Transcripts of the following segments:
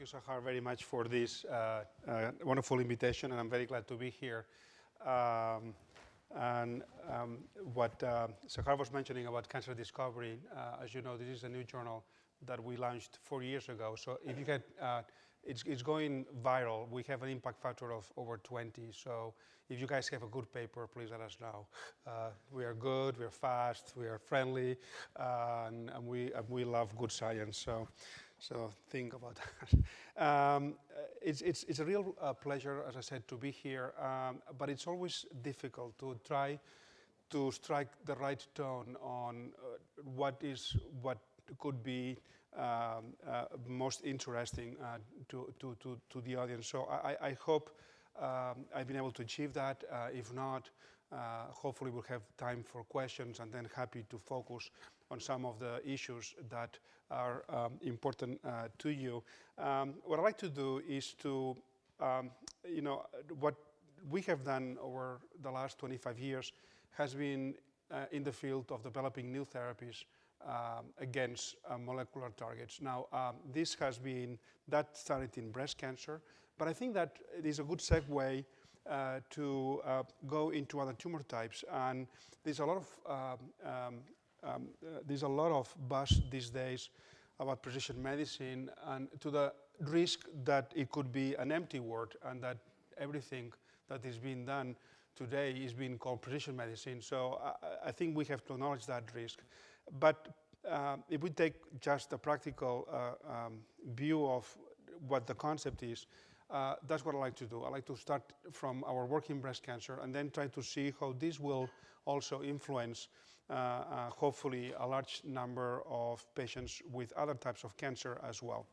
you, Sahar, very much for this wonderful invitation, and I'm very glad to be here. What Sahar was mentioning about cancer discovery, as you know, this is a new journal that we launched 4 years ago. So if you get, it's going viral. We have an impact factor of over 20. So if you guys have a good paper, please let us know. We are good, we are fast, we are friendly, and we love good science. So think about that. It's a real pleasure, as I said, to be here. But it's always difficult to try to strike the right tone on what could be most interesting to the audience. So I hope I've been able to achieve that. If not, hopefully we'll have time for questions, and then happy to focus on some of the issues that are important to you. What I'd like to do is to, what we have done over the last 25 years has been in the field of developing new therapies against molecular targets. Now, this has been, that started in breast cancer, but I think that it is a good segue to go into other tumor types. And there's a lot of buzz these days about precision medicine, and to the risk that it could be an empty word, and that everything that is being done today is being called precision medicine. So I think we have to acknowledge that risk. But if we take just a practical view of what the concept is, that's what I like to do. I like to start from our work in breast cancer and then try to see how this will also influence, hopefully, a large number of patients with other types of cancer as well.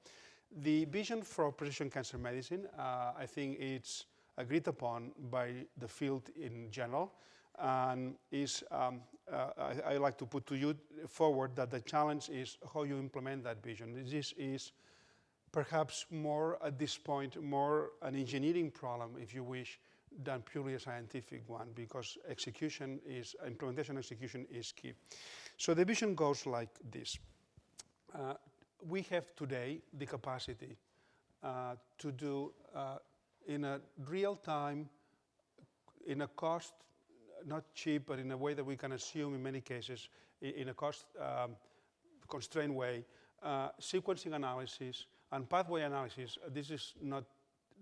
The vision for precision cancer medicine, I think it's agreed upon by the field in general, and is, I like to put to you forward that the challenge is how you implement that vision. This is perhaps more, at this point, more an engineering problem, if you wish, than purely a scientific one, because implementation execution is key. So the vision goes like this. We have today the capacity to do in a real time, in a cost, not cheap, but in a way that we can assume in many cases, in a cost constrained way, sequencing analysis and pathway analysis. This is not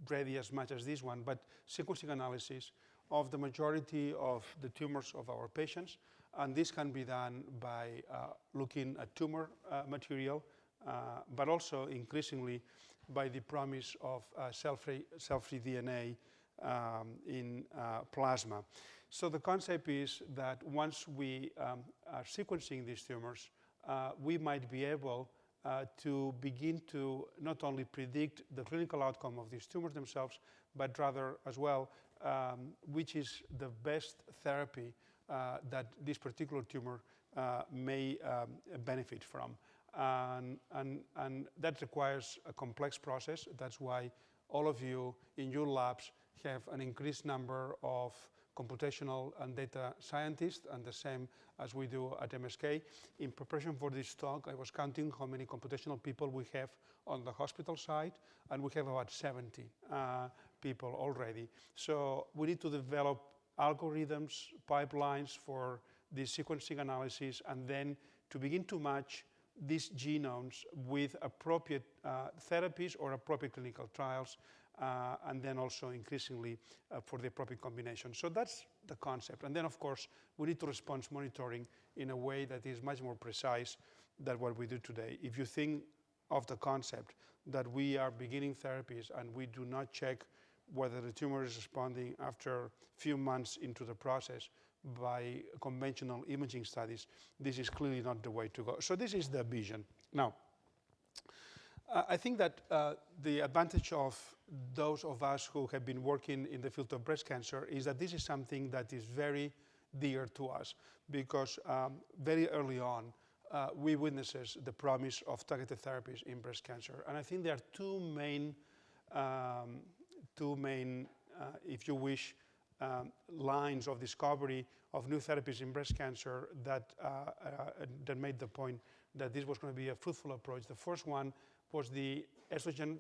ready as much as this one, but sequencing analysis of the majority of the tumors of our patients. And this can be done by looking at tumor material, but also increasingly by the promise of cell-free DNA in plasma. So the concept is that once we are sequencing these tumors, we might be able to begin to not only predict the clinical outcome of these tumors themselves, but rather as well, which is the best therapy that this particular tumor may benefit from. And that requires a complex process. That's why all of you in your labs have an increased number of computational and data scientists, and the same as we do at MSK. In preparation for this talk, I was counting how many computational people we have on the hospital side, and we have about 70 people already. So we need to develop algorithms, pipelines for this sequencing analysis, and then to begin to match these genomes with appropriate therapies or appropriate clinical trials, and then also increasingly for the appropriate combination. So that's the concept. And then, of course, we need to response monitoring in a way that is much more precise than what we do today. If you think of the concept that we are beginning therapies and we do not check whether the tumor is responding after a few months into the process by conventional imaging studies, this is clearly not the way to go. So this is the vision. Now, I think that the advantage of those of us who have been working in the field of breast cancer is that this is something that is very dear to us, because very early on, we witnessed the promise of targeted therapies in breast cancer. And I think there are two main, if you wish, lines of discovery of new therapies in breast cancer that made the point that this was going to be a fruitful approach. The first one was the estrogen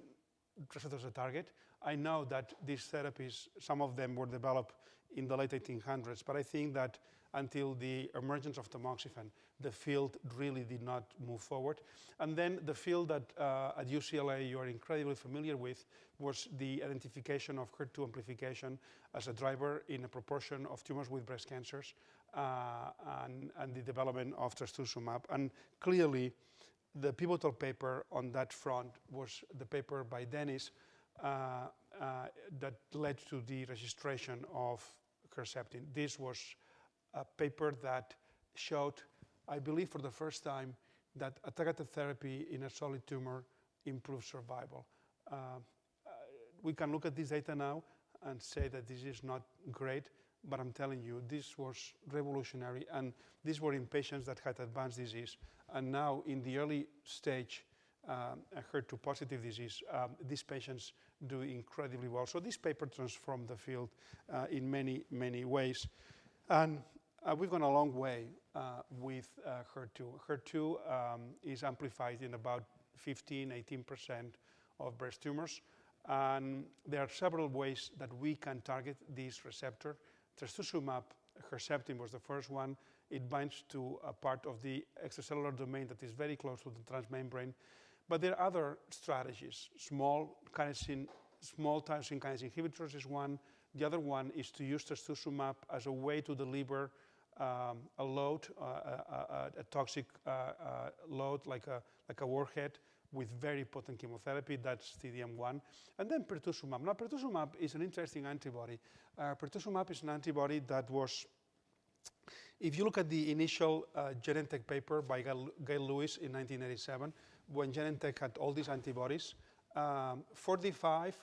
receptors as a target. I know that these therapies, some of them were developed in the late 1800s, but I think that until the emergence of tamoxifen, the field really did not move forward. And then the field that at UCLA you are incredibly familiar with was the identification of HER2 amplification as a driver in a proportion of tumors with breast cancers and the development of trastuzumab. And clearly, the pivotal paper on that front was the paper by Dennis that led to the registration of Herceptin. This was a paper that showed, I believe for the first time, that a targeted therapy in a solid tumor improves survival. We can look at this data now and say that this is not great, but I'm telling you, this was revolutionary, and these were in patients that had advanced disease. And now, in the early stage HER2 positive disease, these patients do incredibly well. So this paper transformed the field in many, many ways. And we've gone a long way with HER2. HER2 is amplified in about 15, 18% of breast tumors. And there are several ways that we can target this receptor. Trastuzumab, Herceptin was the first one. It binds to a part of the extracellular domain that is very close to the transmembrane. But there are other strategies. Small tyrosine kinase inhibitors is one. The other one is to use trastuzumab as a way to deliver a load, a toxic load like a warhead with very potent chemotherapy. That's TDM1. And then pertuzumab. Now, pertuzumab is an interesting antibody. Pertuzumab is an antibody that was, if you look at the initial Genentech paper by Gail Lewis in 1987, when Genentech had all these antibodies, 45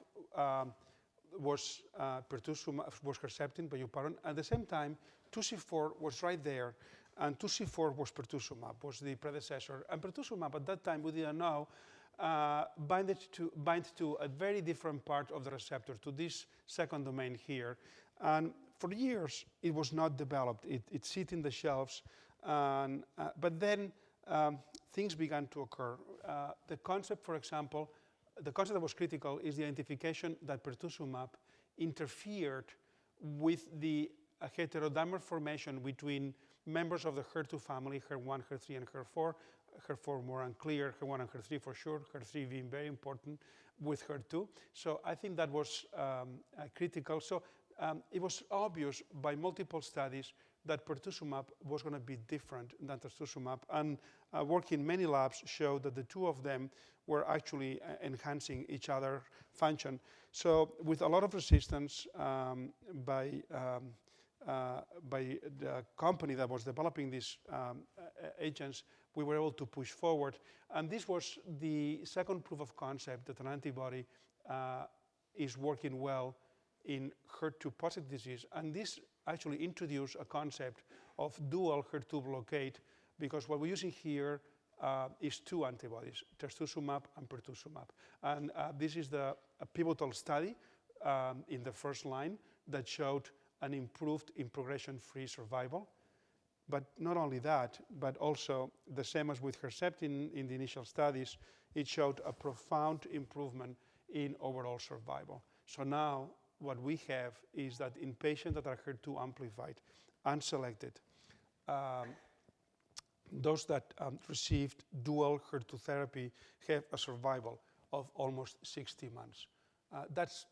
was pertuzumab, was Herceptin, pardon. At the same time, 2C4 was right there, and 2C4 was pertuzumab, was the predecessor. And pertuzumab at that time, we didn't know, bind to a very different part of the receptor, to this second domain here. And for years, it was not developed. It sat in the shelves, but then things began to occur. The concept, for example, the concept that was critical is the identification that pertuzumab interfered with the heterodimer formation between members of the HER2 family, HER1, HER3, and HER4. HER4 more unclear, HER1 and HER3 for sure, HER3 being very important with HER2. So I think that was critical. So it was obvious by multiple studies that pertuzumab was going to be different than trastuzumab. And work in many labs showed that the two of them were actually enhancing each other's function. So with a lot of resistance by the company that was developing these agents, we were able to push forward. And this was the second proof of concept that an antibody is working well in HER2 positive disease. And this actually introduced a concept of dual HER2 blockade, because what we're using here is two antibodies, trastuzumab and pertuzumab. And this is a pivotal study in the first line that showed an improved in progression-free survival. But not only that, but also the same as with Herceptin in the initial studies, it showed a profound improvement in overall survival. So now what we have is that in patients that are HER2 amplified, unselected, those that received dual HER2 therapy have a survival of almost 60 months. That's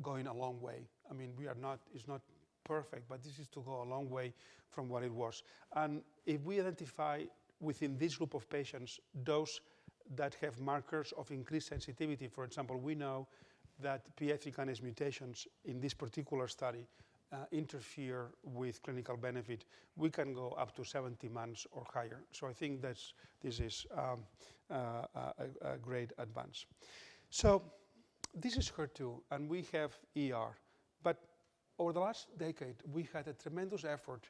going a long way. I mean, it's not perfect, but this is to go a long way from what it was. And if we identify within this group of patients those that have markers of increased sensitivity, for example, we know that Ph.D. kinase mutations in this particular study interfere with clinical benefit, we can go up to 70 months or higher. So I think this is a great advance. So this is HER2, and we have ER. But over the last decade, we had a tremendous effort,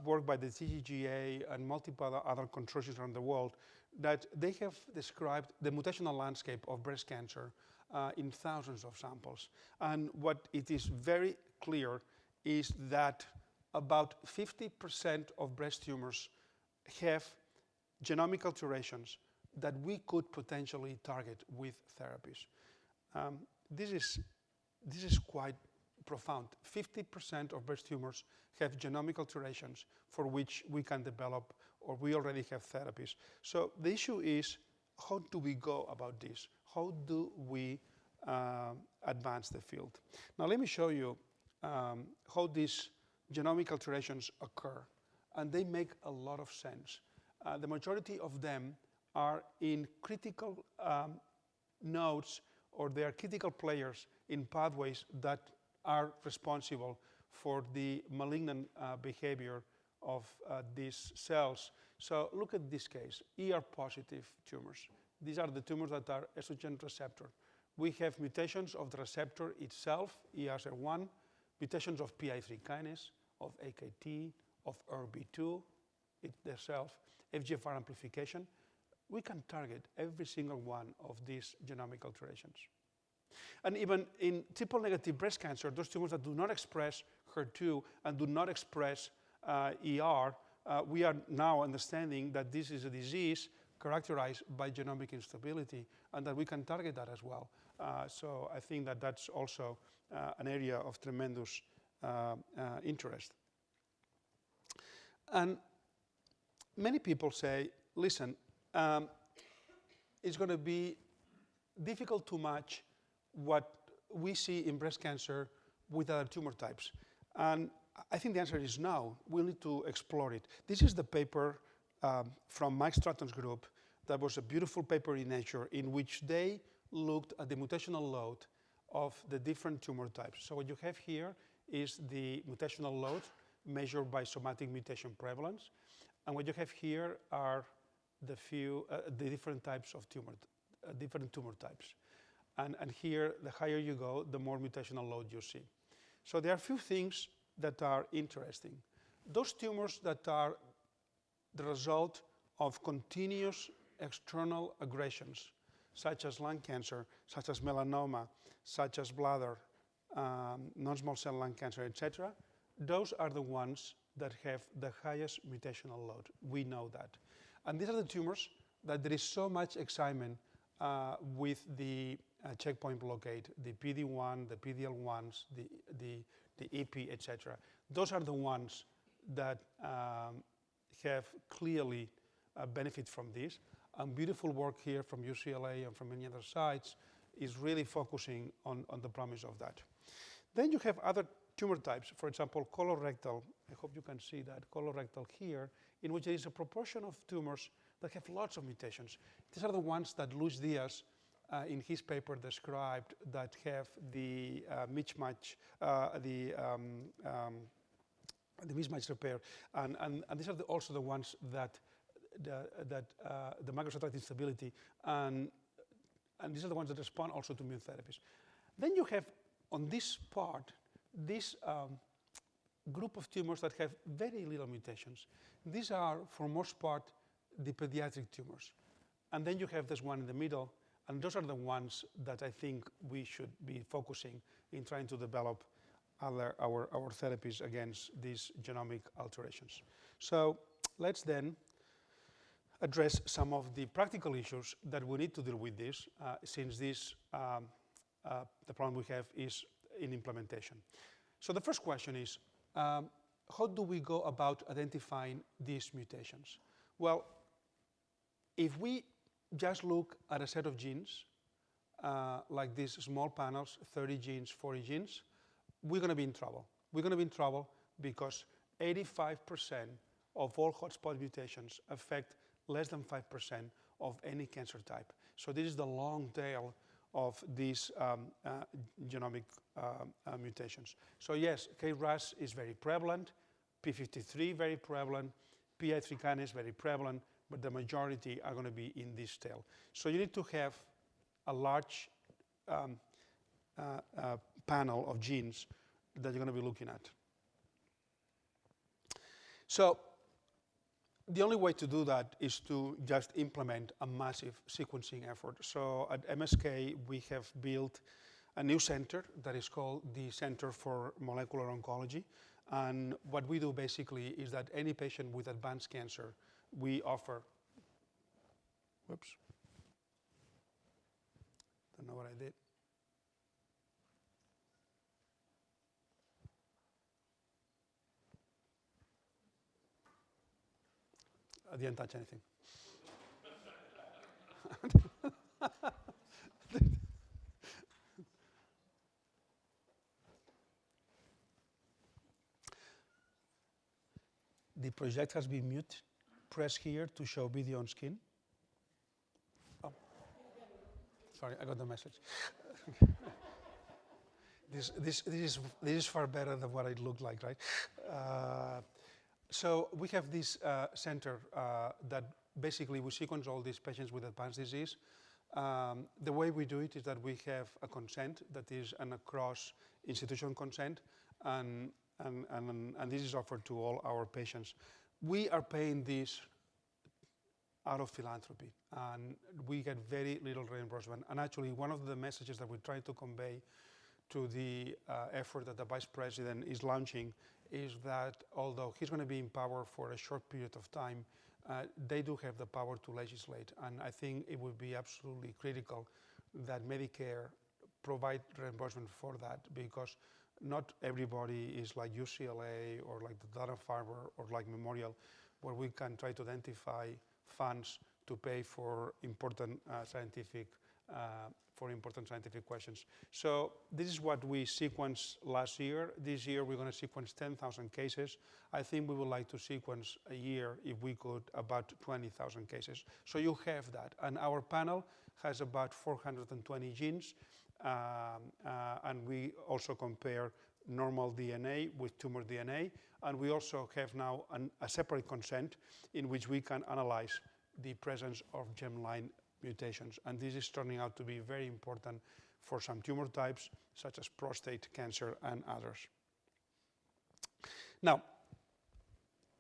work by the TGGA and multiple other consortia around the world, that they have described the mutational landscape of breast cancer in thousands of samples. And what it is very clear is that about 50% of breast tumors have genomic alterations that we could potentially target with therapies. This is quite profound. 50% of breast tumors have genomic alterations for which we can develop or we already have therapies. So the issue is, how do we go about this? How do we advance the field? Now let me show you how these genomic alterations occur, and they make a lot of sense. The majority of them are in critical nodes, or they are critical players in pathways that are responsible for the malignant behavior of these cells. So look at this case, ER-positive tumors. These are the tumors that are estrogen receptor. We have mutations of the receptor itself, ESR1, mutations of PI3 kinase, of AKT, of ERB2 itself, FGFR amplification. We can target every single one of these genomic alterations. And even in triple-negative breast cancer, those tumors that do not express HER2 and do not express ER, we are now understanding that this is a disease characterized by genomic instability, and that we can target that as well. So I think that that's also an area of tremendous interest. And many people say, listen, it's going to be difficult to match what we see in breast cancer with other tumor types. And I think the answer is no. We'll need to explore it. This is the paper from Mike Stratton's group. That was a beautiful paper in Nature in which they looked at the mutational load of the different tumor types. So what you have here is the mutational load measured by somatic mutation prevalence. And what you have here are the different types of different tumor types. And here, the higher you go, the more mutational load you see. So there are a few things that are interesting. Those tumors that are the result of continuous external aggressions, such as lung cancer, such as melanoma, such as bladder, non-small cell lung cancer, etc., those are the ones that have the highest mutational load. We know that. And these are the tumors that there is so much excitement with the checkpoint blockade, the PD-1, the PD-L1s, the EP, etc. Those are the ones that have clearly benefit from this. And beautiful work here from UCLA and from many other sites is really focusing on the promise of that. Then you have other tumor types, for example, colorectal. I hope you can see that, colorectal here, in which there is a proportion of tumors that have lots of mutations. These are the ones that Luis Diaz, in his paper, described that have the mismatch, the mismatch repair, and these are also the ones that the microsatellite instability, and these are the ones that respond also to immune therapies. Then you have on this part this group of tumors that have very little mutations. These are, for most part, the pediatric tumors. And then you have this one in the middle, and those are the ones that I think we should be focusing in trying to develop our therapies against these genomic alterations. So let's then address some of the practical issues that we need to deal with this, since this, the problem we have is in implementation. So the first question is, how do we go about identifying these mutations? Well, if we just look at a set of genes, like these small panels, 30 genes, 40 genes, we're going to be in trouble. We're going to be in trouble because 85% of all hotspot mutations affect less than 5% of any cancer type. So this is the long tail of these genomic mutations. So yes, KRAS is very prevalent, P53 very prevalent, PI3 kinase very prevalent, but the majority are going to be in this tail. So you need to have a large panel of genes that you're going to be looking at. So the only way to do that is to just implement a massive sequencing effort. So at MSK, we have built a new center that is called the Center for Molecular Oncology. And what we do basically is that any patient with advanced cancer, we offer, whoops, don't know what I did. I didn't touch anything. The project has been muted. Press here to show video on screen. Oh, sorry, I got the message. This is far better than what it looked like, right? So we have this center that basically we sequence all these patients with advanced disease. The way we do it is that we have a consent that is an across institution consent, and this is offered to all our patients. We are paying this out of philanthropy, and we get very little reimbursement. And actually, one of the messages that we try to convey to the effort that the Vice President is launching is that although he's going to be in power for a short period of time, they do have the power to legislate. And I think it would be absolutely critical that Medicare provide reimbursement for that, because not everybody is like UCLA or like the Dana-Farber or like Memorial, where we can try to identify funds to pay for important scientific questions. So this is what we sequenced last year. This year we're going to sequence 10,000 cases. I think we would like to sequence a year, if we could, about 20,000 cases. So you have that. And our panel has about 420 genes. And we also compare normal DNA with tumor DNA. And we also have now a separate consent in which we can analyze the presence of germline mutations. And this is turning out to be very important for some tumor types, such as prostate cancer and others. Now,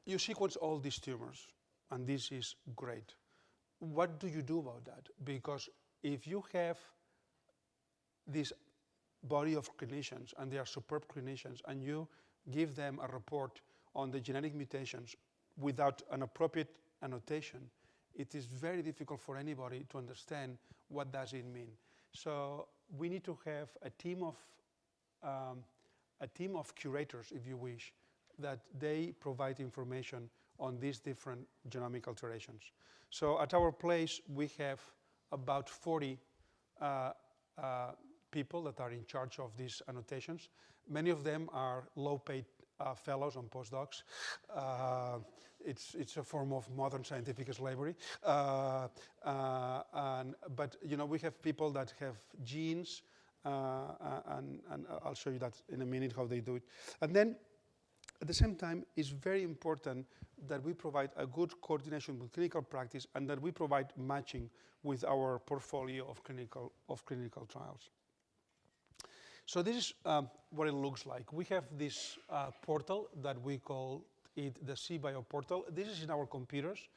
you sequence all these tumors, and this is great. What do you do about that? Because if you have this body of clinicians, and they are superb clinicians, and you give them a report on the genetic mutations without an appropriate annotation, it is very difficult for anybody to understand what does it mean. So we need to have a team of curators, if you wish, that they provide information on these different genomic alterations. So at our place, we have about 40 people that are in charge of these annotations. Many of them are low-paid fellows and postdocs. It's a form of modern scientific slavery. But we have people that have genes, and I'll show you that in a minute how they do it. And then at the same time, it's very important that we provide a good coordination with clinical practice, and that we provide matching with our portfolio of clinical trials. So this is what it looks like. We have this portal that we call it the CBio portal. This is in our computers,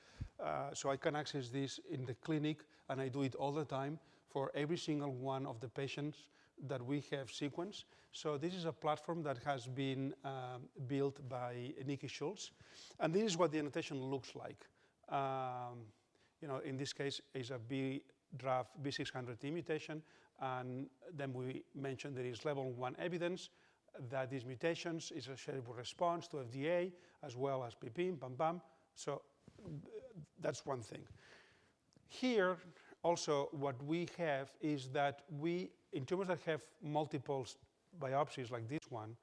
so I can access this in the clinic, and I do it all the time for every single one of the patients that we have sequenced. So this is a platform that has been built by Nikki Schultz, and this is what the annotation looks like. In this case, is a BRAF V600E mutation, and then we mentioned there is level 1 evidence that these mutations is associated with response to FDA, as well as PPIM, BAM-BAM. So that's one thing. Here, also, what we have is that in tumors that have multiple biopsies like this one,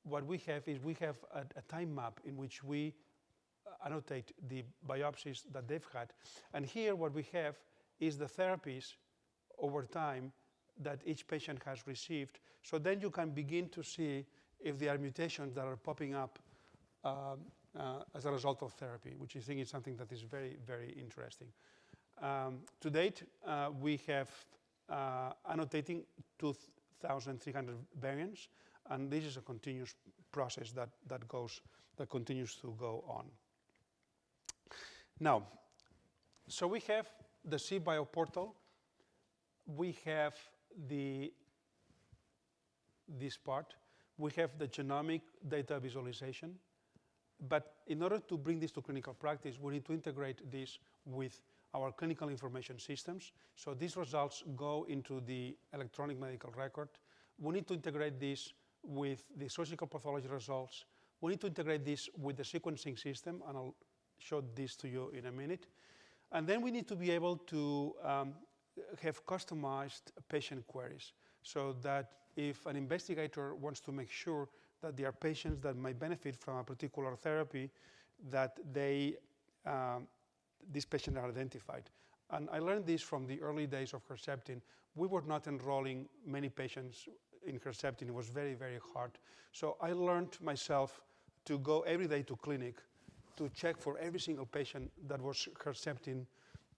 what we have is we have a time map in which we annotate the biopsies that they've had. And here what we have is the therapies over time that each patient has received. So then you can begin to see if there are mutations that are popping up as a result of therapy, which I think is something that is very, very interesting. To date, we have annotating 2,300 variants, and this is a continuous process that continues to go on. Now, so we have the CBio portal. We have this part. We have the genomic data visualization. But in order to bring this to clinical practice, we need to integrate this with our clinical information systems. So these results go into the electronic medical record. We need to integrate this with the surgical pathology results. We need to integrate this with the sequencing system, and I'll show this to you in a minute. And then we need to be able to have customized patient queries so that if an investigator wants to make sure that there are patients that might benefit from a particular therapy, that these patients are identified. And I learned this from the early days of Herceptin. We were not enrolling many patients in Herceptin. It was very, very hard. So I learned myself to go every day to clinic to check for every single patient that was Herceptin,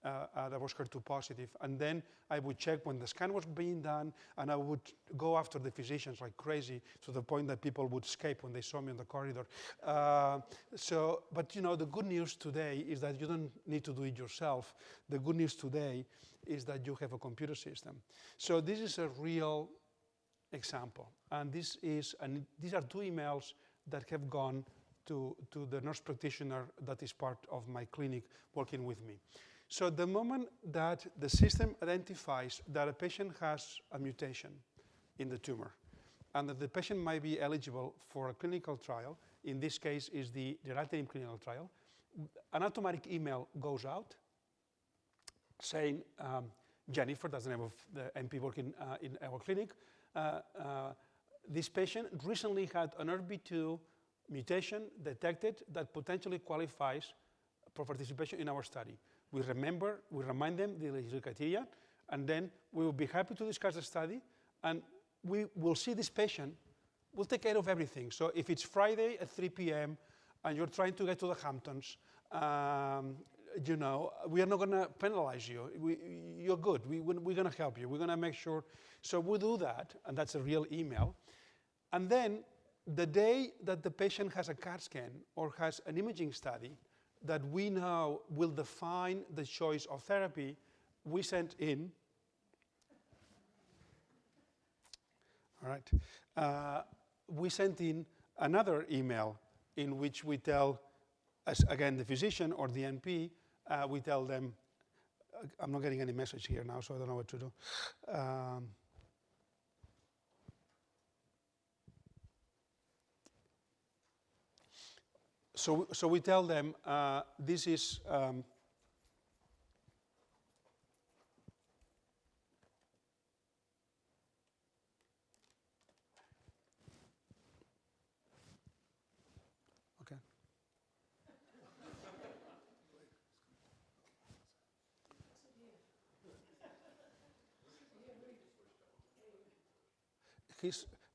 that was HER2 positive. And then I would check when the scan was being done, and I would go after the physicians like crazy to the point that people would escape when they saw me in the corridor. But you know, the good news today is that you don't need to do it yourself. The good news today is that you have a computer system. So this is a real example. And these are 2 emails that have gone to the nurse practitioner that is part of my clinic working with me. So the moment that the system identifies that a patient has a mutation in the tumor and that the patient might be eligible for a clinical trial, in this case is the Genome clinical trial, an automatic email goes out saying, Jennifer, that's the name of the MP working in our clinic, this patient recently had an ERB2 mutation detected that potentially qualifies for participation in our study. We remind them the eligibility criteria, and then we will be happy to discuss the study, and we will see this patient. We'll take care of everything. So if it's Friday at 3 p.m. and you're trying to get to the Hamptons, you know, we are not going to penalize you. You're good. We're going to help you. We're going to make sure. So we do that, and that's a real email. And then the day that the patient has a CAT scan or has an imaging study that we know will define the choice of therapy, we send in, all right, we sent in another email in which we tell, as again, the physician or the NP, we tell them, I'm not getting any message here now, so I don't know what to do. So we tell them this is okay.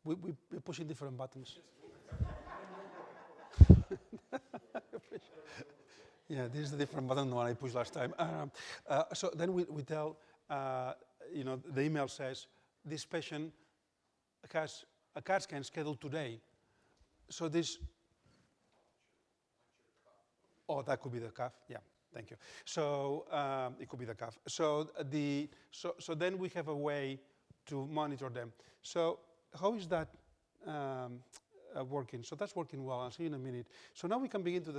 We're pushing different buttons. Yeah, this is a different button than the one I pushed last time. So then we tell, you know, the email says, this patient has a CAT scan scheduled today. So this, oh, that could be the cuff. Yeah, thank you. So it could be the cuff. So then we have a way to monitor them. So how is that working? So that's working well. I'll see you in a minute. So now we can begin to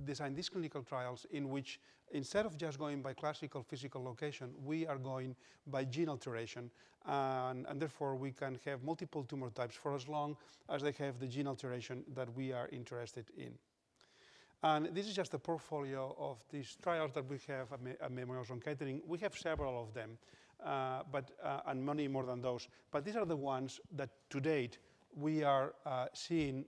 design these clinical trials in which, instead of just going by classical physical location, we are going by gene alteration. And therefore, we can have multiple tumor types for as long as they have the gene alteration that we are interested in. And this is just a portfolio of these trials that we have at Memorial Sloan Kettering. We have several of them, and many more than those. But these are the ones that, to date, we are seeing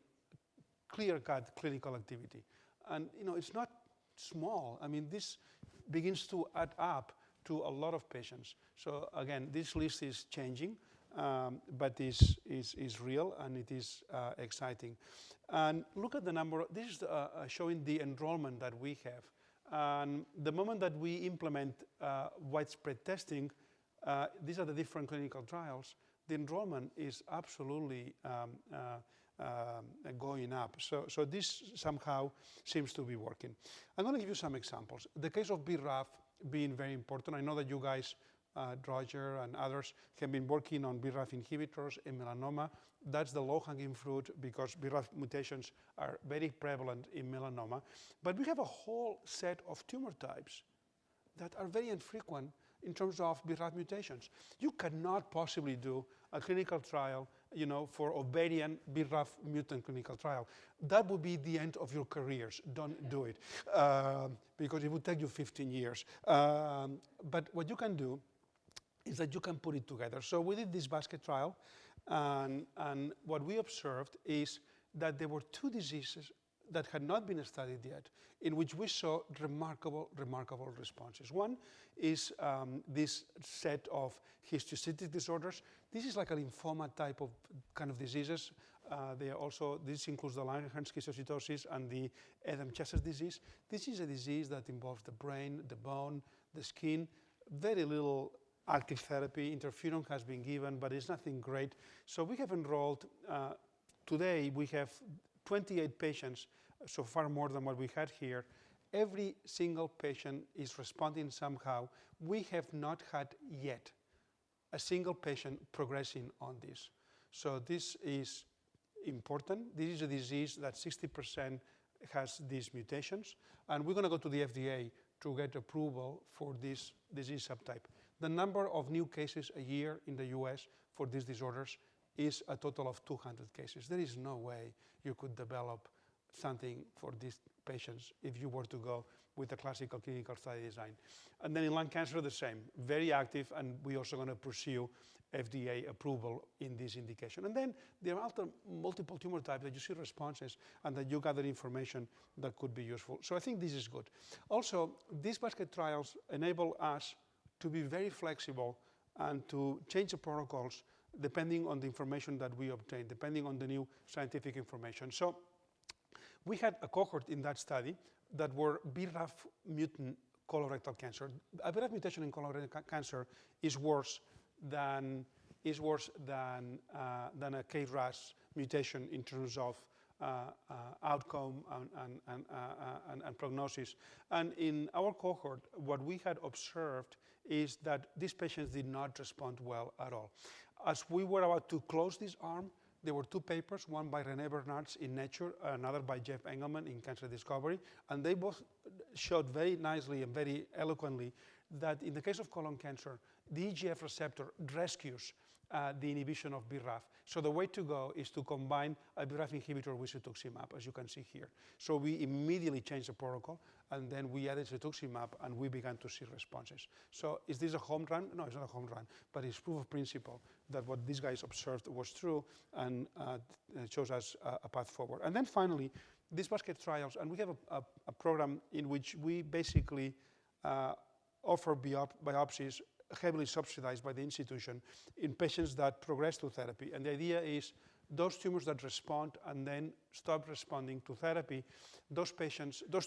clear-cut clinical activity. And you know, it's not small. I mean, this begins to add up to a lot of patients. So again, this list is changing, but is real, and it is exciting. And look at the number. This is showing the enrollment that we have. And the moment that we implement widespread testing, these are the different clinical trials. The enrollment is absolutely going up. So this somehow seems to be working. I'm going to give you some examples. The case of BRAF being very important. I know that you guys, Roger and others, have been working on BRAF inhibitors in melanoma. That's the low-hanging fruit because BRAF mutations are very prevalent in melanoma. But we have a whole set of tumor types that are very infrequent in terms of BRAF mutations. You cannot possibly do a clinical trial, for ovarian BRAF mutant clinical trial. That would be the end of your careers. Don't do it, because it would take you 15 years. But what you can do is that you can put it together. So we did this basket trial, and what we observed is that there were two diseases that had not been studied yet, in which we saw remarkable responses. One is this set of histiocytic disorders. This is like a lymphoma type of kind of diseases. This includes the Langerhans histiocytosis and the Erdem-Chester disease. This is a disease that involves the brain, the bone, the skin, very little active therapy. Interferon has been given, but it's nothing great. So we have enrolled, today we have 28 patients, so far more than what we had here. Every single patient is responding somehow. We have not had yet a single patient progressing on this. So this is important. This is a disease that 60% has these mutations, and we're going to go to the FDA to get approval for this disease subtype. The number of new cases a year in the US for these disorders is a total of 200 cases. There is no way you could develop something for these patients if you were to go with a classical clinical study design. And then in lung cancer, the same, very active, and we're also going to pursue FDA approval in this indication. And then there are multiple tumor types that you see responses and that you gather information that could be useful. So I think this is good. Also, these basket trials enable us to be very flexible and to change the protocols depending on the information that we obtain, depending on the new scientific information. So we had a cohort in that study that were BRAF mutant colorectal cancer. A BRAF mutation in colorectal cancer is worse than a KRAS mutation in terms of outcome and prognosis. And in our cohort, what we had observed is that these patients did not respond well at all. As we were about to close this arm, there were two papers, one by René Bernards in Nature, another by Jeff Engelman in Cancer Discovery, and they both showed very nicely and very eloquently that in the case of colon cancer, the EGF receptor rescues the inhibition of BRAF. So the way to go is to combine a BRAF inhibitor with cetuximab, as you can see here. So we immediately changed the protocol, and then we added cetuximab, and we began to see responses. So is this a home run? No, it's not a home run, but it's proof of principle that what these guys observed was true, and it shows us a path forward. And then finally, these basket trials, and we have a program in which we basically offer biopsies heavily subsidized by the institution in patients that progress to therapy. And the idea is those tumors that respond and then stop responding to therapy, those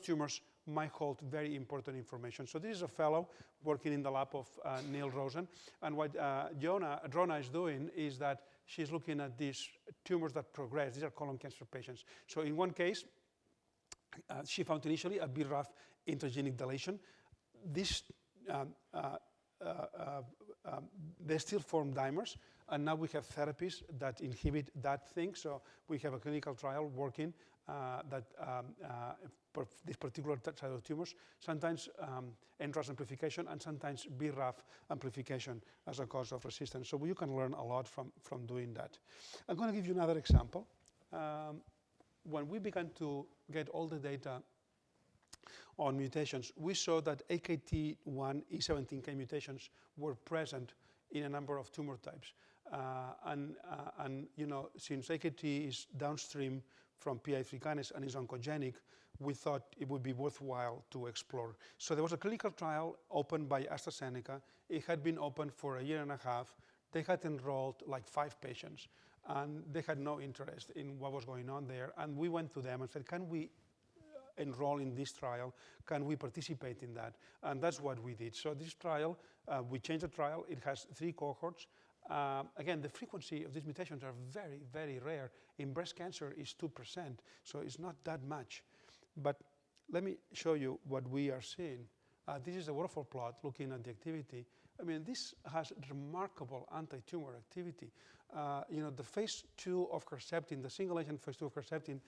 tumors might hold very important information. So this is a fellow working in the lab of Neil Rosen. And what Rona is doing is that she's looking at these tumors that progress. These are colon cancer patients. So in one case, she found initially a BRAF intergenic deletion. This they still form dimers, and now we have therapies that inhibit that thing. So we have a clinical trial working for this particular type of tumors, sometimes NRAS amplification and sometimes BRAF amplification as a cause of resistance. So you can learn a lot from doing that. I'm going to give you another example. When we began to get all the data on mutations, we saw that AKT1 E17K mutations were present in a number of tumor types. And since AKT is downstream from PI3 kinase and is oncogenic, we thought it would be worthwhile to explore. So there was a clinical trial opened by AstraZeneca. It had been open for a year and a half. They had enrolled like 5 patients, and they had no interest in what was going on there. And we went to them and said, can we enroll in this trial? Can we participate in that? And that's what we did. So this trial, we changed the trial. It has 3 cohorts. Again, the frequency of these mutations are very, very rare. In breast cancer, it's 2%, so it's not that much. But let me show you what we are seeing. This is a waterfall plot looking at the activity. I mean, this has remarkable anti-tumor activity. The phase 2 of Herceptin, the single agent phase 2 of Herceptin,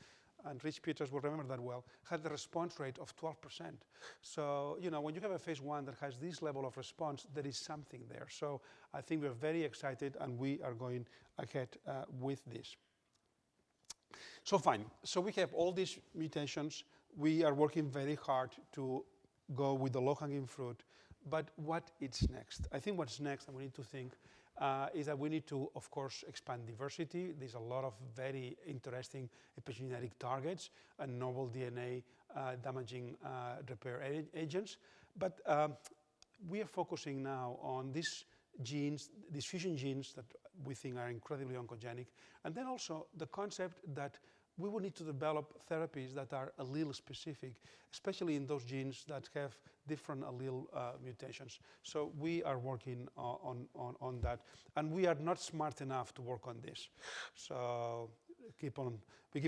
and Rich Peters will remember that well, had a response rate of 12%. So, when you have a phase 1 that has this level of response, there is something there. So I think we're very excited, and we are going ahead with this. So fine. So we have all these mutations. We are working very hard to go with the low-hanging fruit. But what is next? I think what's next, and we need to think, is that we need to, of course, expand diversity. There's a lot of very interesting epigenetic targets and novel DNA damaging repair agents. But we are focusing now on these genes, these fusion genes that we think are incredibly oncogenic. And then also the concept that we will need to develop therapies that are allele specific, especially in those genes that have different allele mutations. So we are working on that. And we are not smart enough to work on this. So we keep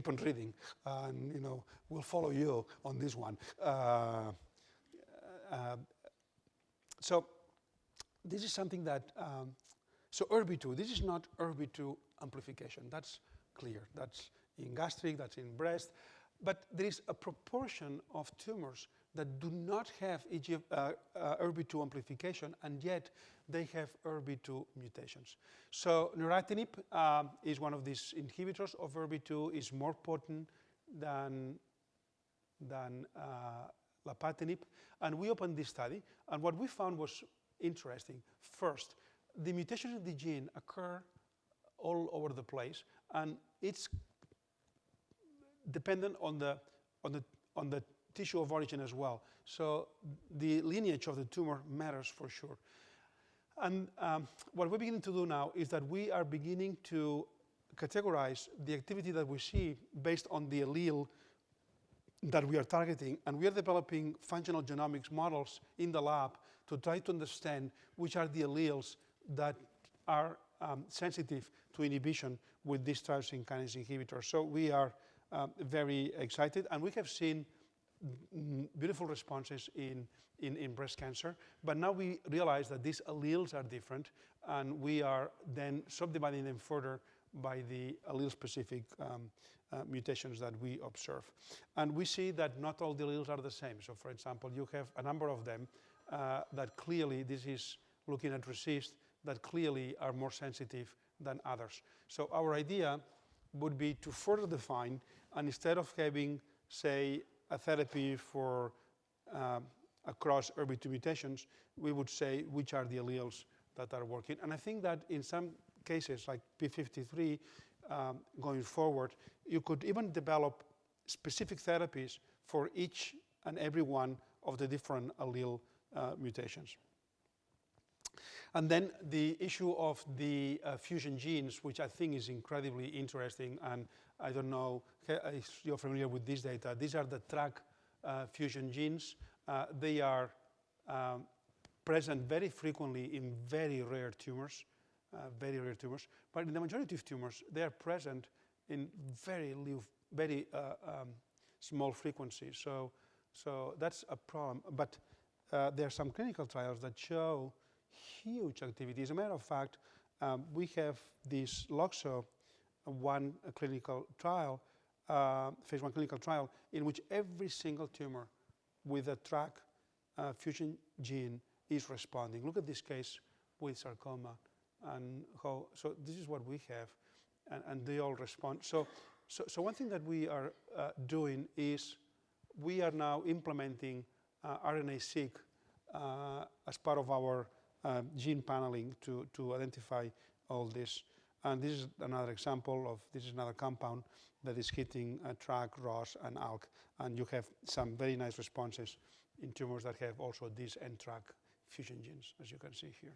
on reading, and we'll follow you on this one. So this is something that, so ERBB2, this is not ERBB2 amplification. That's clear. That's in gastric, that's in breast. But there is a proportion of tumors that do not have ERBB2 amplification, and yet they have ERBB2 mutations. So neratinib is one of these inhibitors of ERBB2, is more potent than lapatinib. And we opened this study, and what we found was interesting. First, the mutations in the gene occur all over the place, and it's dependent on the tissue of origin as well. So the lineage of the tumor matters for sure. And what we're beginning to do now is that we are beginning to categorize the activity that we see based on the allele that we are targeting, and we are developing functional genomics models in the lab to try to understand which are the alleles that are sensitive to inhibition with these tyrosine kinase inhibitors. So we are very excited, and we have seen beautiful responses in breast cancer, but now we realize that these alleles are different, and we are then subdividing them further by the allele-specific mutations that we observe. And we see that not all the alleles are the same. So for example, you have a number of them that clearly, this is looking at RECIST, that clearly are more sensitive than others. So our idea would be to further define, and instead of having, say, a therapy for across ERBB2 mutations, we would say which are the alleles that are working. And I think that in some cases, like P53, going forward, you could even develop specific therapies for each and every one of the different allele mutations. And then the issue of the fusion genes, which I think is incredibly interesting, and I don't know if you're familiar with this data. These are the TRAC fusion genes. They are present very frequently in very rare tumors, but in the majority of tumors, they are present in very small frequencies. So that's a problem. But there are some clinical trials that show huge activity. As a matter of fact, we have this LOXO-1 clinical trial, phase 1 clinical trial, in which every single tumor with a TRAC fusion gene is responding. Look at this case with sarcoma, and how. So this is what we have, and they all respond. So one thing that we are doing is we are now implementing RNA-seq as part of our gene paneling to identify all this. And this is another example of, this is another compound that is hitting TRAC, ROS, and ALK. And you have some very nice responses in tumors that have also these NTRAC fusion genes, as you can see here.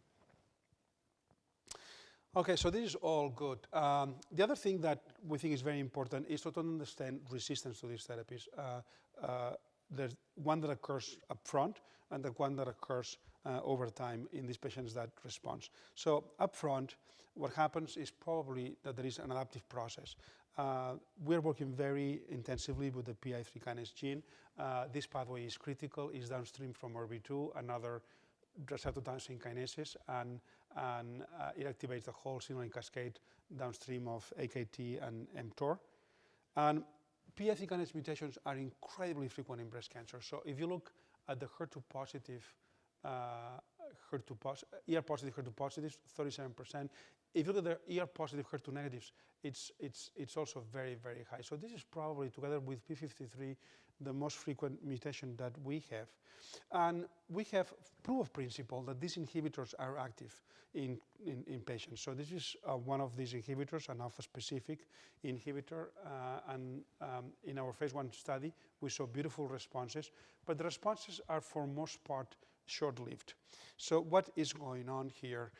Okay, so this is all good. The other thing that we think is very important is to understand resistance to these therapies. There's one that occurs up front and the one that occurs over time in these patients that responds. So up front, what happens is probably that there is an adaptive process. We're working very intensively with the PI3 kinase gene. This pathway is critical, is downstream from ERBB2 and other receptor tyrosine kinases, and it activates the whole signaling cascade downstream of AKT and mTOR. And PI3 kinase mutations are incredibly frequent in breast cancer. So if you look at the HER2 positive, ER positive, HER2 positives, 37%. If you look at the ER positive, HER2 negatives, it's also very, very high. So this is probably, together with P53, the most frequent mutation that we have. And we have proof of principle that these inhibitors are active in patients. So this is one of these inhibitors, an alpha-specific inhibitor. And in our phase 1 study, we saw beautiful responses. But the responses are, for most part, short-lived. So what is going on here?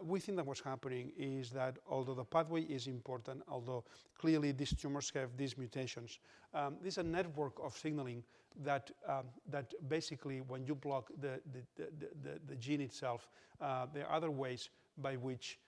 We think that what's happening is that although the pathway is important, although clearly these tumors have these mutations, there's a network of signaling that basically when you block the gene itself, there are other ways by which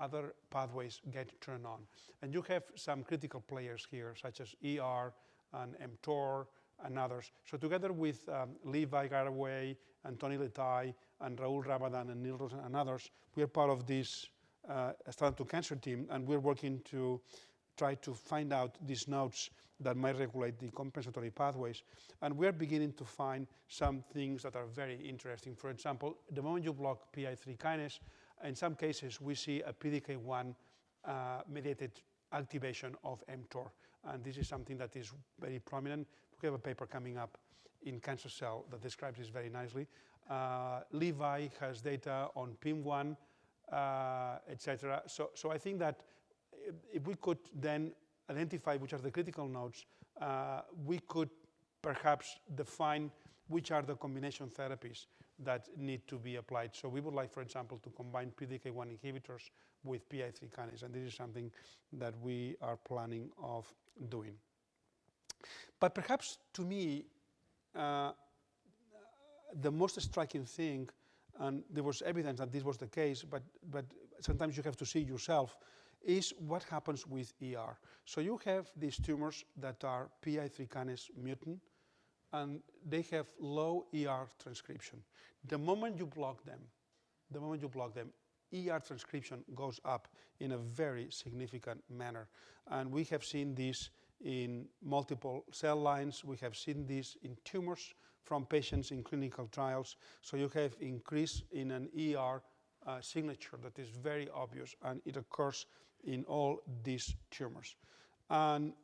other pathways get turned on. And you have some critical players here, such as ER and mTOR and others. So together with Levi Garraway and Tony Letai and Raul Ramadan and Neil Rosen and others, we are part of this Stand to Cancer team, and we're working to try to find out these nodes that might regulate the compensatory pathways. And we're beginning to find some things that are very interesting. For example, the moment you block PI3 kinase, in some cases we see a PDK1 mediated activation of mTOR. And this is something that is very prominent. We have a paper coming up in Cancer Cell that describes this very nicely. Levi has data on PIM1, etc. So I think that if we could then identify which are the critical nodes, we could perhaps define which are the combination therapies that need to be applied. So we would like, for example, to combine PDK1 inhibitors with PI3 kinase, and this is something that we are planning of doing. But perhaps to me, the most striking thing, and there was evidence that this was the case, but sometimes you have to see yourself, is what happens with ER. So you have these tumors that are PI3 kinase mutant, and they have low ER transcription. The moment you block them, ER transcription goes up in a very significant manner. And we have seen this in multiple cell lines. We have seen this in tumors from patients in clinical trials. So you have increase in an ER signature that is very obvious, and it occurs in all these tumors. And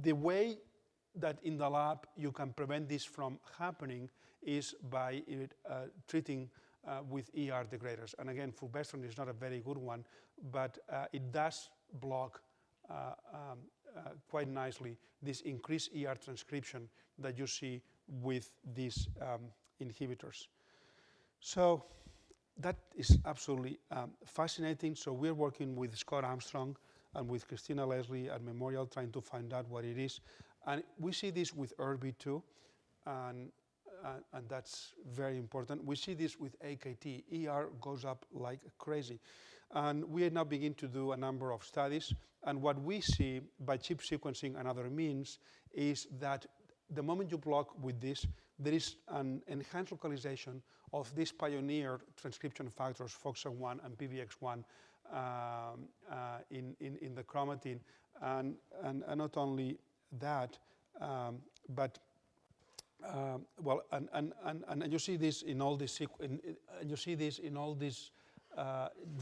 the way that in the lab you can prevent this from happening is by treating with ER degraders. And again, fulvestrant is not a very good one, but it does block quite nicely this increased ER transcription that you see with these inhibitors. So that is absolutely fascinating. So we're working with Scott Armstrong and with Christina Leslie at Memorial, trying to find out what it is. And we see this with ERB2, and that's very important. We see this with AKT. ER goes up like crazy. And we are now beginning to do a number of studies. And what we see by chip sequencing and other means is that the moment you block with this, there is an enhanced localization of these pioneer transcription factors, FOXA1 and PBX1, in the chromatin. And not only that, but well, and you see this in all these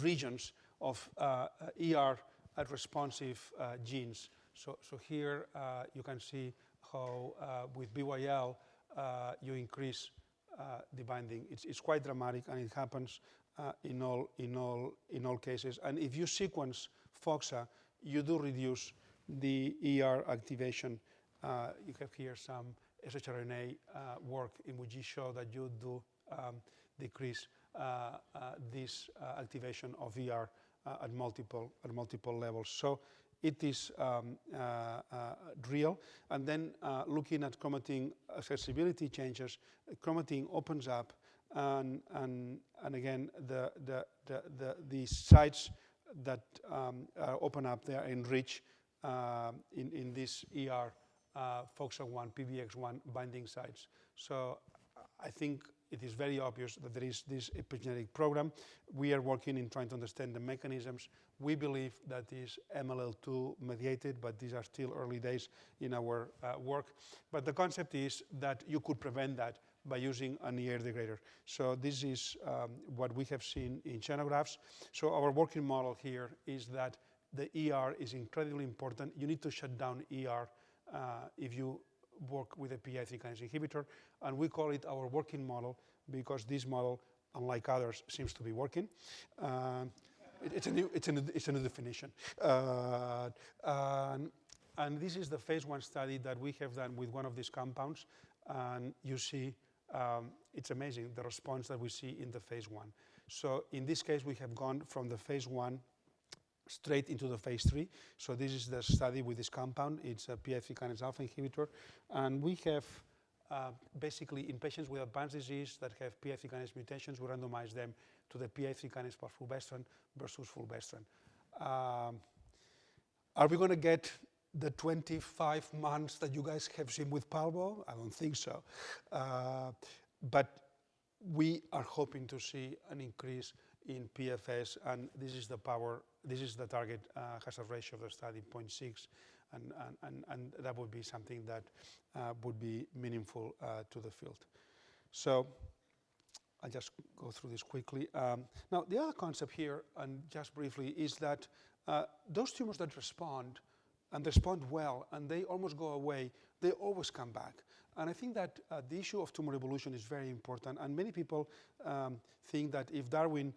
regions of ER responsive genes. So here you can see how with BYL you increase the binding. It's quite dramatic, and it happens in all cases. And if you sequence FOXA, you do reduce the ER activation. You have here some shRNA work in which you show that you do decrease this activation of ER at multiple levels. So it is real. And then looking at chromatin accessibility changes, chromatin opens up, and again the sites that open up, they are enriched in this ER FOXA1, PBX1 binding sites. So I think it is very obvious that there is this epigenetic program. We are working in trying to understand the mechanisms. We believe that is MLL2 mediated, but these are still early days in our work. But the concept is that you could prevent that by using an ER degrader. So this is what we have seen in xenografts. So our working model here is that the ER is incredibly important. You need to shut down ER if you work with a PI3 kinase inhibitor, and we call it our working model because this model, unlike others, seems to be working. It's a new definition. And this is the phase 1 study that we have done with one of these compounds, and you see it's amazing the response that we see in the phase 1. So in this case, we have gone from the phase 1 straight into the phase 3. So this is the study with this compound. It's a PI3 kinase alpha inhibitor. And we have basically in patients with advanced disease that have PI3 kinase mutations, we randomize them to the PI3 kinase plus fulvestrant versus fulvestrant. Are we going to get the 25 months that you guys have seen with Palbo? I don't think so. But we are hoping to see an increase in PFS, and this is the power, this is the target hazard ratio of the study, 0.6, and that would be something that would be meaningful to the field. So I'll just go through this quickly. Now, the other concept here, and just briefly, is that those tumors that respond, and respond well, and they almost go away, they always come back. And I think that the issue of tumor evolution is very important, and many people think that if Darwin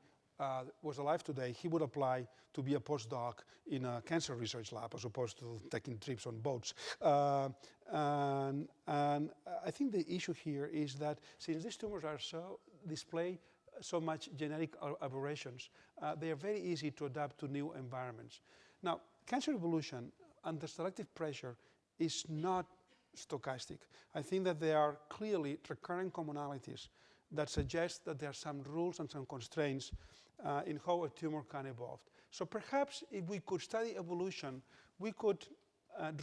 was alive today, he would apply to be a postdoc in a cancer research lab as opposed to taking trips on boats. And I think the issue here is that since these tumors are display so much genetic aberrations, they are very easy to adapt to new environments. Now, cancer evolution under selective pressure is not stochastic. I think that there are clearly recurrent commonalities that suggest that there are some rules and some constraints in how a tumor can evolve. So perhaps if we could study evolution, we could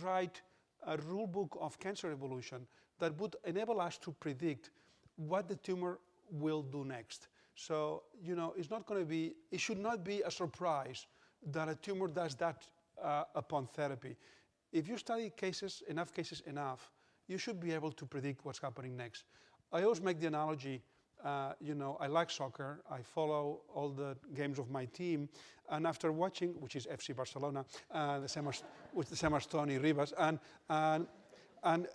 write a rule book of cancer evolution that would enable us to predict what the tumor will do next. So, you know, it's not going to be, it should not be a surprise that a tumor does that upon therapy. If you study enough cases, you should be able to predict what's happening next. I always make the analogy, you know, I like soccer. I follow all the games of my team. And after watching, which is FC Barcelona, the same as Tony Rivas, and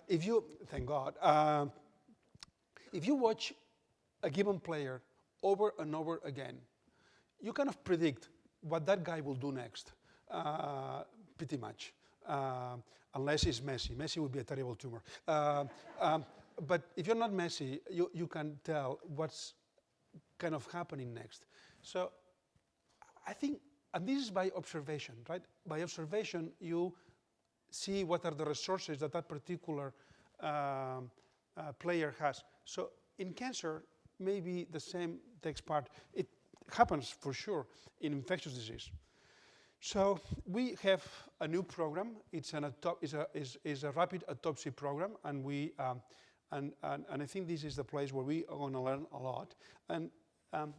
if you, thank God, if you watch a given player over and over again, you kind of predict what that guy will do next, pretty much. Unless it's Messi. Messi would be a terrible tumor. But if you're not Messi, you can tell what's kind of happening next. So I think, and this is by observation, right? By observation, you see what are the resources that that particular player has. So in cancer, maybe the same takes part. It happens for sure in infectious disease. So we have a new program. It's a rapid autopsy program, and we and I think this is the place where we are going to learn a lot. And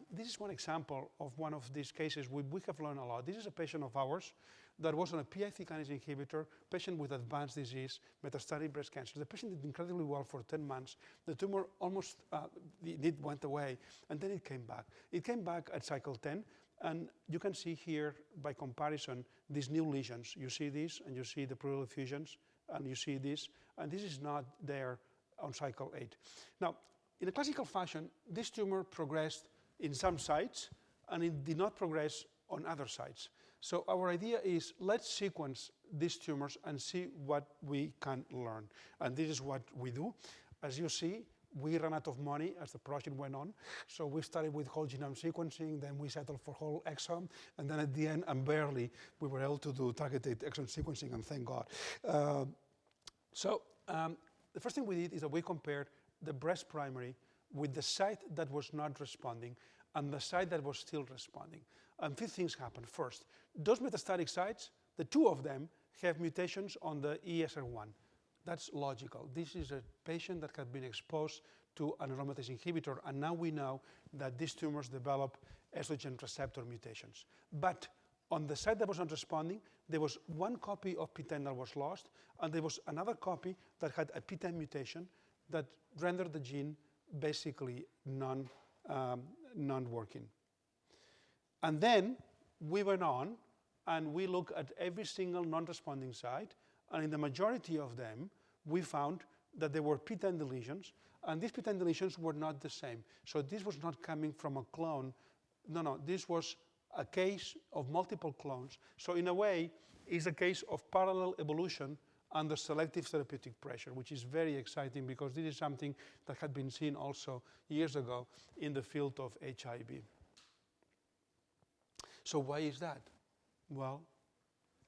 this is one example of one of these cases where we have learned a lot. This is a patient of ours that was on a PI3 kinase inhibitor, patient with advanced disease, metastatic breast cancer. The patient did incredibly well for 10 months. The tumor almost went away, and then it came back. It came back at cycle 10. And you can see here, by comparison, these new lesions. You see this, and you see the pleural effusions, and you see this, and this is not there on cycle 8. Now, in a classical fashion, this tumor progressed in some sites, and it did not progress on other sites. So our idea is, let's sequence these tumors and see what we can learn. And this is what we do. As you see, we ran out of money as the project went on. So we started with whole genome sequencing, then we settled for whole exome, and then at the end, and barely, we were able to do targeted exome sequencing, and thank God. The first thing we did is that we compared the breast primary with the site that was not responding and the site that was still responding. And few things happened. First, those metastatic sites, the two of them have mutations on the ESR1. That's logical. This is a patient that had been exposed to an aromatase inhibitor, and now we know that these tumors develop estrogen receptor mutations. But on the side that was not responding, there was one copy of PTEN that was lost, and there was another copy that had a PTEN mutation that rendered the gene basically non-working. And then we went on and we looked at every single non-responding site, and in the majority of them, we found that there were PTEN deletions, and these PTEN deletions were not the same. So this was not coming from a clone. No, this was a case of multiple clones. So in a way, it's a case of parallel evolution under selective therapeutic pressure, which is very exciting because this is something that had been seen also years ago in the field of HIV. So why is that? Well,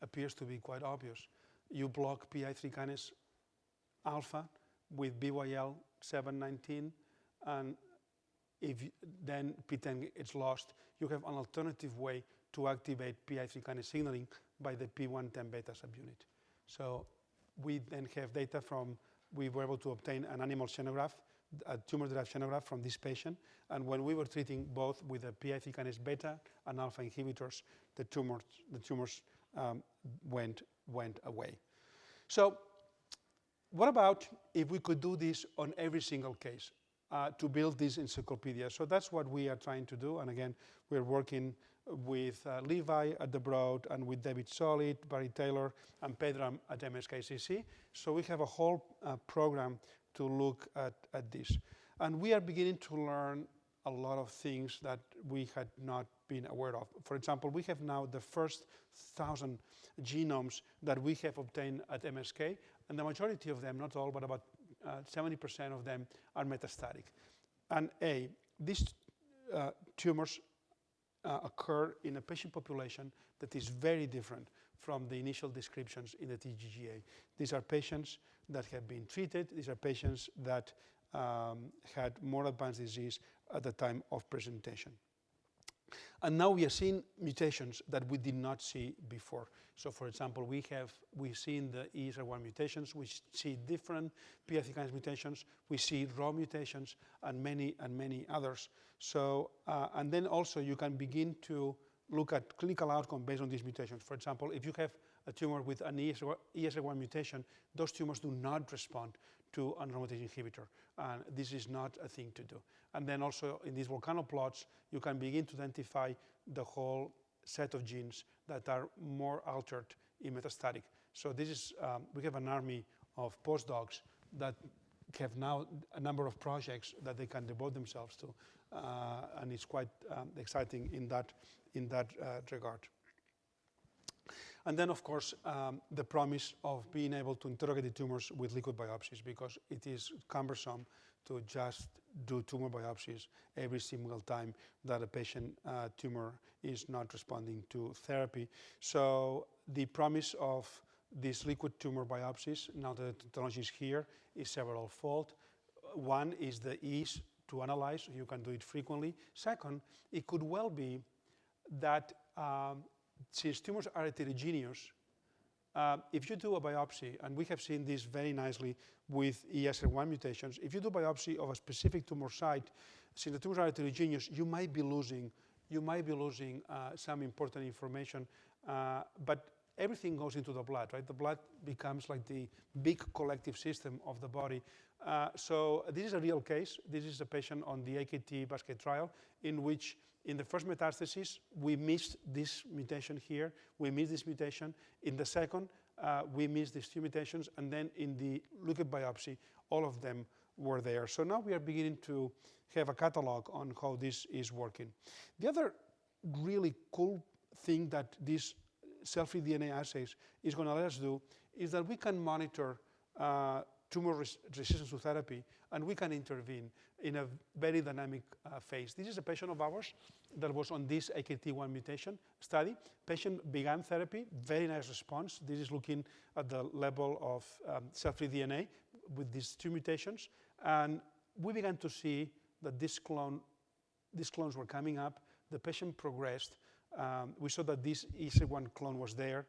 appears to be quite obvious. You block PI3 kinase alpha with BYL719, and if then PTEN is lost, you have an alternative way to activate PI3 kinase signaling by the P110 beta subunit. So we then have data from, we were able to obtain an animal xenograph, a tumor-derived xenograph from this patient, and when we were treating both with the PI3 kinase beta and alpha inhibitors, the tumors went away. So what about if we could do this on every single case to build this encyclopedia? So that's what we are trying to do, and again, we're working with Levi at the Broad and with David Solid, Barry Taylor, and Pedram at MSKCC. So we have a whole program to look at this. And we are beginning to learn a lot of things that we had not been aware of. For example, we have now the first 1,000 genomes that we have obtained at MSK, and the majority of them, not all, but about 70% of them are metastatic. And these tumors occur in a patient population that is very different from the initial descriptions in the TGGA. These are patients that have been treated. These are patients that had more advanced disease at the time of presentation. And now we are seeing mutations that we did not see before. So for example, we've seen the ESR1 mutations, we see different PI3 kinase mutations, we see raw mutations, and many others. So, and then also you can begin to look at clinical outcome based on these mutations. For example, if you have a tumor with an ESR1 mutation, those tumors do not respond to an aromatase inhibitor. And this is not a thing to do. And then also in these volcano plots, you can begin to identify the whole set of genes that are more altered in metastatic. So this is, we have an army of postdocs that have now a number of projects that they can devote themselves to. And it's quite exciting in that regard. And then, of course, the promise of being able to interrogate the tumors with liquid biopsies, because it is cumbersome to just do tumor biopsies every single time that a patient tumor is not responding to therapy. So the promise of these liquid tumor biopsies, now that the technology is here, is several-fold. One is the ease to analyze, so you can do it frequently. Second, it could well be that since tumors are heterogeneous, if you do a biopsy, and we have seen this very nicely with ESR1 mutations, if you do biopsy of a specific tumor site, since the tumors are heterogeneous, you might be losing some important information, but everything goes into the blood, right? The blood becomes like the big collective system of the body. So this is a real case. This is a patient on the AKT basket trial in which in the first metastasis, we missed this mutation here. We missed this mutation. In the second, we missed these two mutations. And then in the liquid biopsy, all of them were there. So now we are beginning to have a catalog on how this is working. The other really cool thing that these cell-free DNA assays is going to let us do is that we can monitor tumor resistance to therapy, and we can intervene in a very dynamic phase. This is a patient of ours that was on this AKT1 mutation study. Patient began therapy, very nice response. This is looking at the level of cell-free DNA with these two mutations. And we began to see that these clones were coming up. The patient progressed. We saw that this ESR1 clone was there.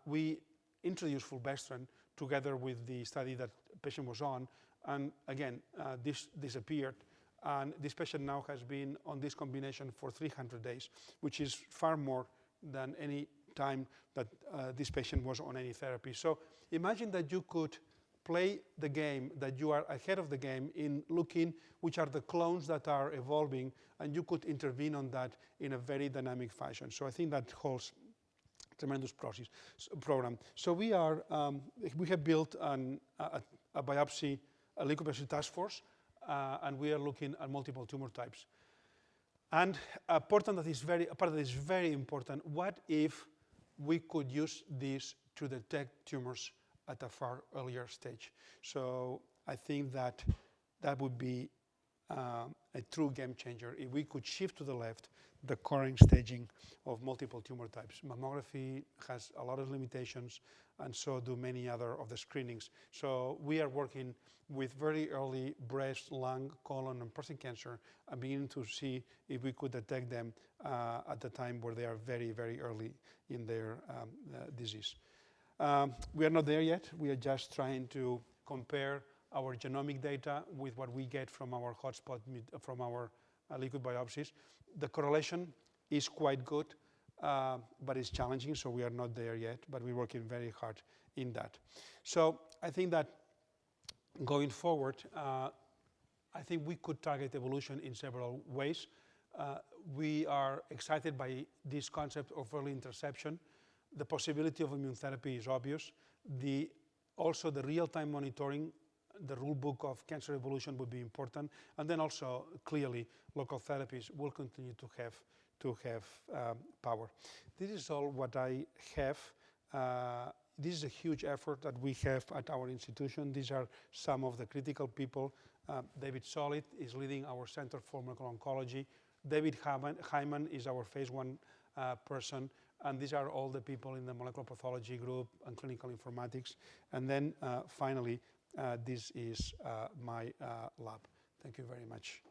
We introduced fulvestrant together with the study that the patient was on, And again, this disappeared. And this patient now has been on this combination for 300 days, which is far more than any time that this patient was on any therapy. So imagine that you could play the game, that you are ahead of the game in looking which are the clones that are evolving, and you could intervene on that in a very dynamic fashion. So I think that holds tremendous program. So we have built a biopsy, a liquid biopsy task force, and we are looking at multiple tumor types. And a part that is very important, what if we could use this to detect tumors at a far earlier stage? So I think that would be a true game changer if we could shift to the left the current staging of multiple tumor types. Mammography has a lot of limitations, and so do many other of the screenings. So we are working with very early breast, lung, colon, and prostate cancer, and beginning to see if we could detect them at the time where they are very, very early in their disease. We are not there yet. We are just trying to compare our genomic data with what we get from our hotspot, from our liquid biopsies. The correlation is quite good, but it's challenging, so we are not there yet, but we're working very hard in that. So I think that going forward, I think we could target evolution in several ways. We are excited by this concept of early interception. The possibility of immune therapy is obvious. Also the real-time monitoring, the rule book of cancer evolution would be important. And then also, clearly, local therapies will continue to have power. This is all what I have. This is a huge effort that we have at our institution. These are some of the critical people. David Solid is leading our Center for Molecular Oncology. David Hyman is our phase 1 person. And these are all the people in the molecular pathology group and clinical informatics. And then finally, this is my lab. Thank you very much.